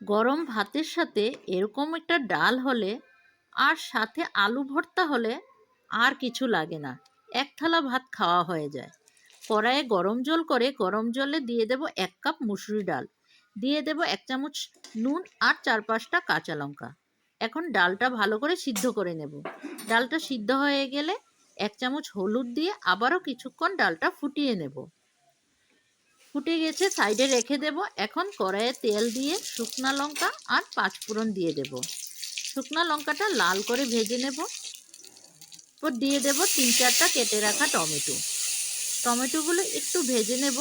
গরম ভাতের সাথে এরকম একটা ডাল হলে আর সাথে আলু ভর্তা হলে আর কিছু লাগে না। এক থালা ভাত খাওয়া হয়ে যায়। কড়াইয়ে গরম জল করে গরম জলে দিয়ে দেব 1 কাপ মুসুরি ডাল, দিয়ে দেব 1 চামচ নুন আর 4-5টা কাঁচা লঙ্কা। এখন ডালটা ভালো করে সিদ্ধ করে নেব। ডালটা সিদ্ধ হয়ে গেলে 1 চামচ হলুদ দিয়ে আবারও কিছুক্ষণ ডালটা ফুটিয়ে নেব। ফুটে গেছে, সাইডে রেখে দেব। এখন কড়াইয়ে তেল দিয়ে শুকনা লঙ্কা আর 5 ফোড়ন দিয়ে দেব। শুকনা লঙ্কাটা লাল করে ভেজে নেব। এরপর দিয়ে দেব 3-4টা কেটে রাখা টমেটো। টমেটোগুলো একটু ভেজে নেব।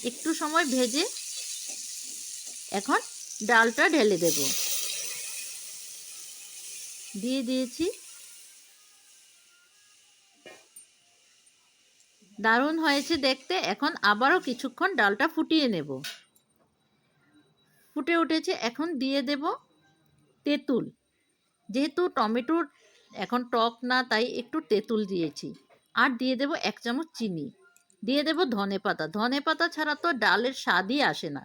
একটু সময় ভেজে এখন ডালটা ঢেলে দেব। দিয়ে দিয়েছি। দারুণ হয়েছে দেখতে। এখন আবারও কিছুক্ষণ ডালটা ফুটিয়ে নেব। ফুটে উঠেছে, এখন দিয়ে দেব তেঁতুল। যেহেতু টমেটোর এখন টক না, তাই একটু তেঁতুল দিয়েছি। আর দিয়ে দেব 1 চামচ চিনি। দিয়ে দেব ধনেপাতা। ধনেপাতা ছাড়া তো ডালের স্বাদই আসে না।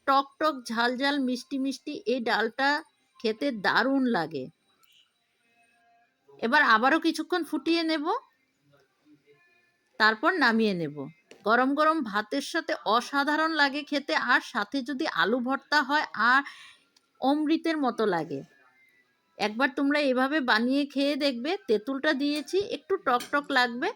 টক টক ঝাল ঝাল মিষ্টি মিষ্টি এই ডালটা খেতে দারুণ লাগে। এবার আবারও কিছুক্ষণ ফুটিয়ে নেব, তারপর নামিয়ে নেব। গরম গরম ভাতের সাথে অসাধারণ লাগে খেতে, আর সাথে যদি আলু ভর্তা হয় আর অমৃতের মতো লাগে। একবার তোমরা এভাবে বানিয়ে খেয়ে দেখবে। তেঁতুলটা দিয়েছি, একটু টক টক লাগবে।